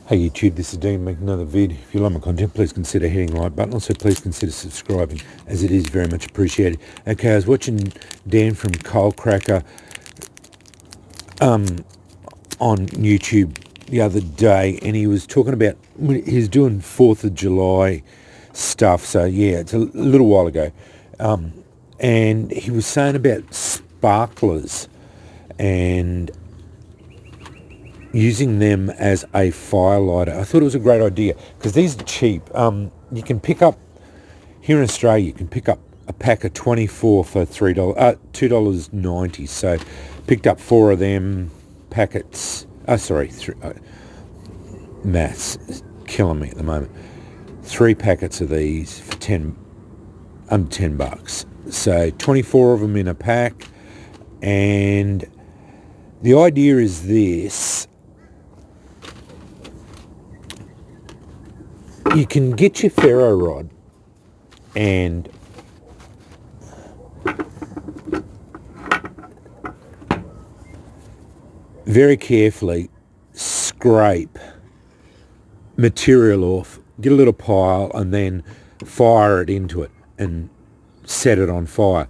Hey YouTube, this is Dean making another vid. If you like my content, please consider hitting the like button. Also, please consider subscribing, as it is very much appreciated. Okay, I was watching Dan from Coal Cracker on YouTube the other day, and he was talking about, he's doing 4th of July stuff, so yeah, it's a little while ago. And he was saying about sparklers and using them as a firelighter. I thought it was a great idea because these are cheap. You can pick up, here in Australia, you can pick up a pack of 24 for $2.90. So picked up 4 of them packets. Maths is killing me at the moment. 3 packets of these for under $10. So 24 of them in a pack. And the idea is this. You can get your ferro rod and very carefully scrape material off, get a little pile, and then fire it into it and set it on fire.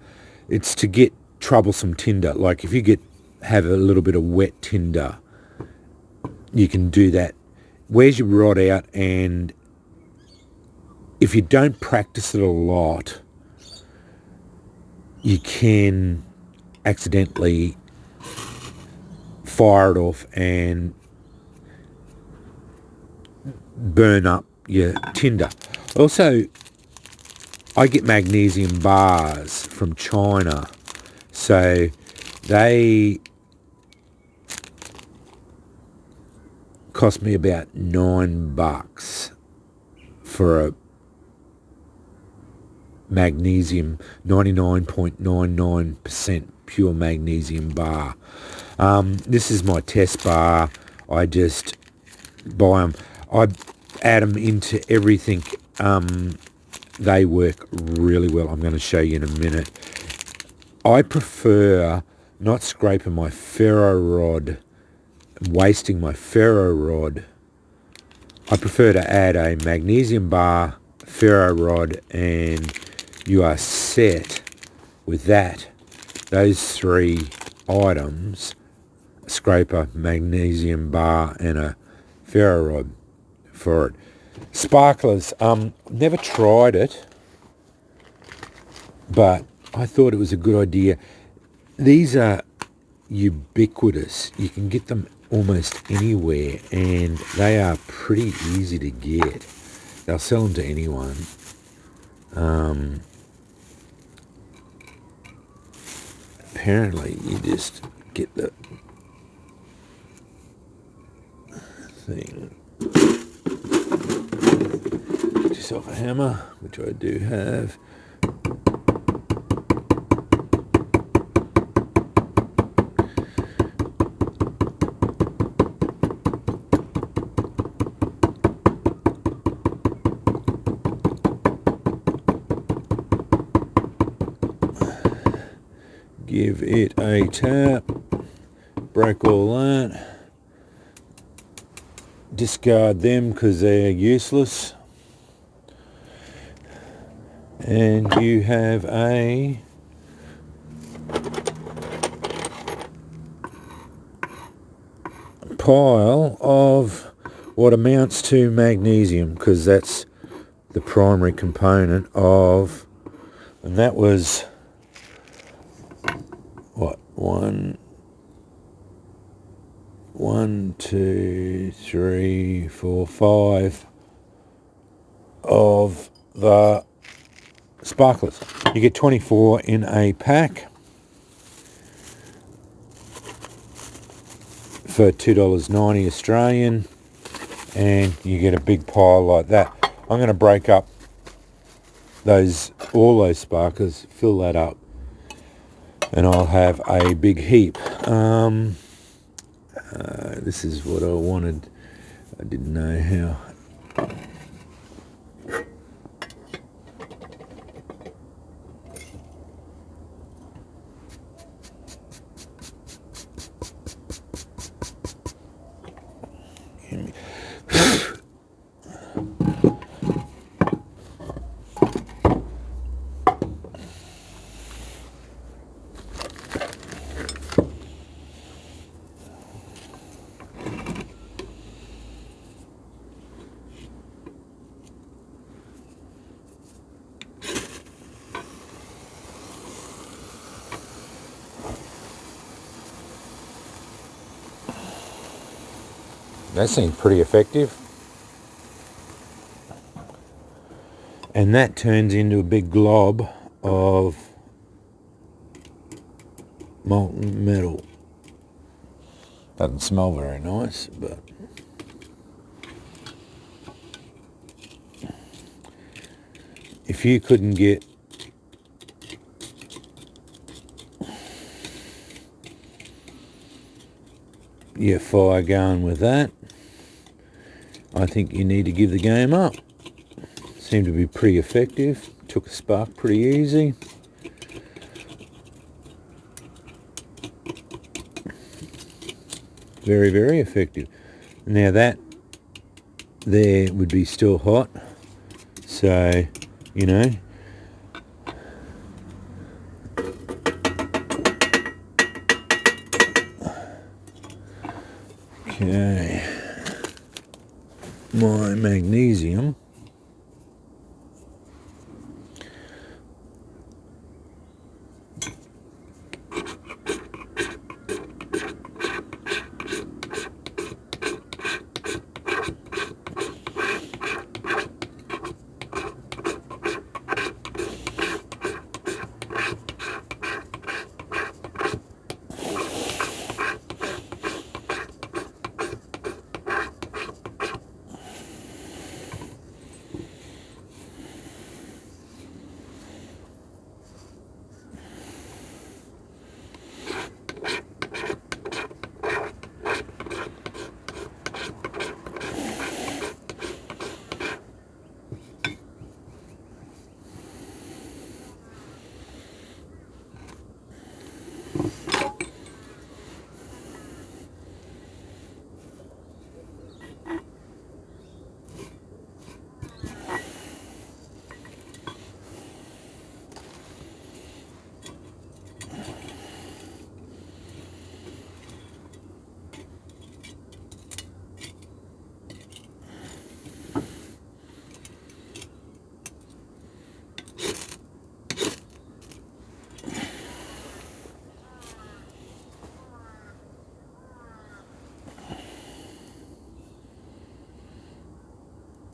It's to get troublesome tinder. Like if you have a little bit of wet tinder, you can do that. Wears your rod out, and if you don't practice it a lot, you can accidentally fire it off and burn up your tinder. Also, I get magnesium bars from China, so they cost me about $9 for a magnesium, 99.99% pure magnesium bar. This is my test bar. I just buy them. I add them into everything. They work really well. I'm going to show you in a minute. I prefer not scraping my ferro rod, wasting my ferro rod. I prefer to add a magnesium bar, ferro rod, and you are set with that. Those 3 items: a scraper, magnesium bar, and a ferro rod for it. Sparklers, never tried it, but I thought it was a good idea. These are ubiquitous. You can get them almost anywhere, and they are pretty easy to get. They'll sell them to anyone. Apparently you just get the thing, get yourself a hammer, which I do have. Give it a tap, break all that, discard them because they're useless, and you have a pile of what amounts to magnesium, because that's the primary component of, and that was what, 1, 2, 3, 4, 5 of the sparklers. You get 24 in a pack for $2.90 Australian, and you get a big pile like that. I'm going to break up all those sparklers, fill that up, and I'll have a big heap. This is what I wanted. I didn't know how. That seems pretty effective. And that turns into a big glob of molten metal. Doesn't smell very nice, but if you couldn't get your fire going with that, I think you need to give the game up. Seemed to be pretty effective. Took a spark pretty easy. Very, very effective. Now that there would be still hot. So, you know, okay, my magnesium.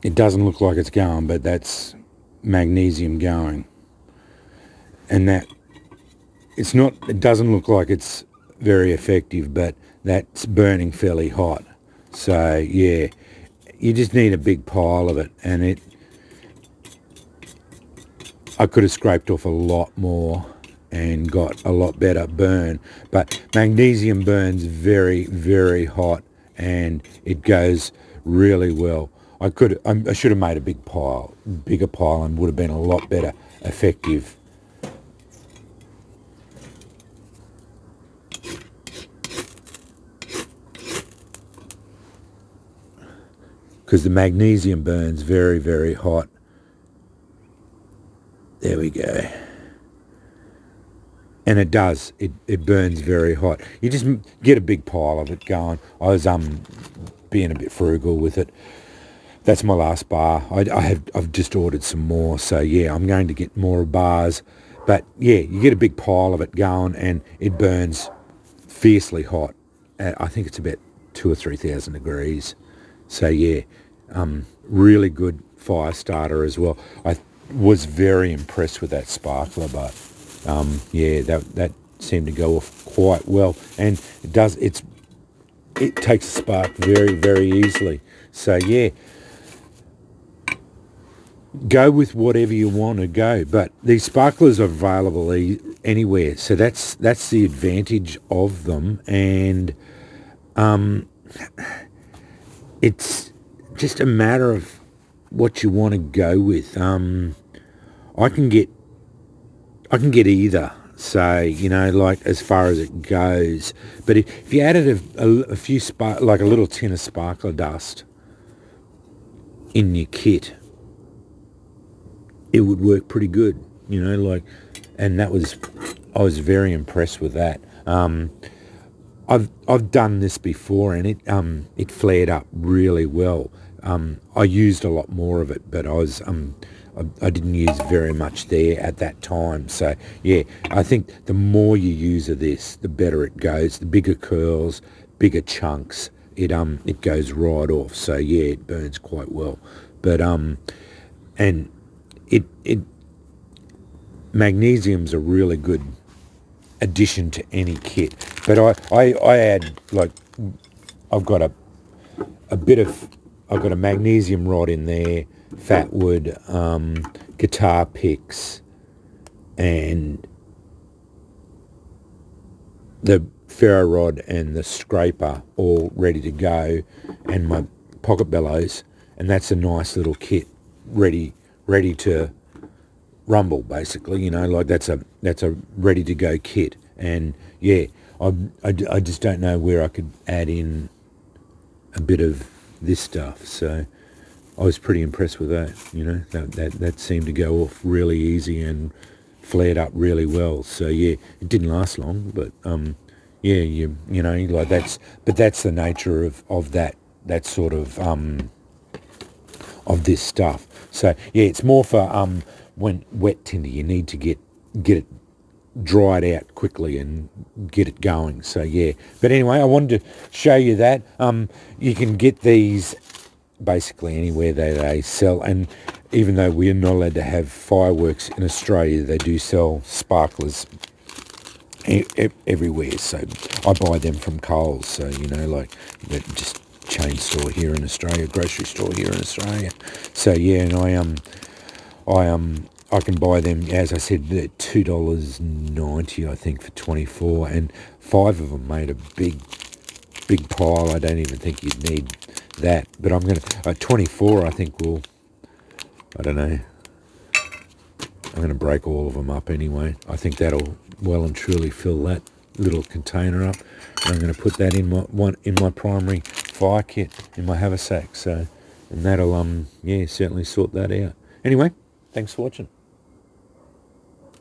It doesn't look like it's going, but that's magnesium going. And that, it's not, it doesn't look like it's very effective, but that's burning fairly hot. So yeah, you just need a big pile of it, and I could have scraped off a lot more and got a lot better burn, but magnesium burns very, very hot, and it goes really well. I should have made a bigger pile, and would have been a lot better effective. Because the magnesium burns very, very hot. There we go. And it does. It burns very hot. You just get a big pile of it going. I was being a bit frugal with it. That's my last bar. I've just ordered some more, so yeah, I'm going to get more bars. But yeah, you get a big pile of it going, and it burns fiercely hot. I think it's about 2,000 or 3,000 degrees. So yeah, really good fire starter as well. I was very impressed with that sparkler, but yeah, that seemed to go off quite well, and it takes a spark very, very easily. So yeah, go with whatever you want to go, but these sparklers are available anywhere, so that's the advantage of them. And it's just a matter of what you want to go with. I can get either, so you know, like as far as it goes. But if you added a few like a little tin of sparkler dust in your kit, it would work pretty good, you know, like, and I was very impressed with that. I've done this before, and it flared up really well. I used a lot more of it, but I didn't use very much there at that time. So yeah, I think the more you use of this, the better it goes. The bigger curls, bigger chunks, it goes right off. So yeah, it burns quite well. But and it magnesium's a really good addition to any kit. But I add, like, I've got a bit of, I've got a magnesium rod in there, fat wood, guitar picks, and the ferro rod and the scraper all ready to go, and my pocket bellows, and that's a nice little kit ready to rumble, basically. You know, like that's a ready to go kit. And yeah, I just don't know where I could add in a bit of this stuff. So I was pretty impressed with that. You know, that seemed to go off really easy and flared up really well. So yeah, it didn't last long, but yeah, you know, like that's the nature of that sort of this stuff. So yeah, it's more for when wet tinder, you need to get it dried out quickly and get it going. So yeah, but anyway, I wanted to show you that. You can get these basically anywhere they sell, and even though we're not allowed to have fireworks in Australia, they do sell sparklers everywhere. So I buy them from Coles. So, you know, like that, just chain store here in Australia, grocery store here in Australia. So yeah, and I can buy them, as I said, they're $2.90 I think for 24, and 5 of them made a big pile. I don't even think you'd need that, but I'm gonna 24 I think will, I don't know, I'm going to break all of them up anyway. I think that'll well and truly fill that little container up. And I'm going to put that in my primary fire kit, in my haversack. So, and that'll yeah, certainly sort that out. Anyway, thanks for watching.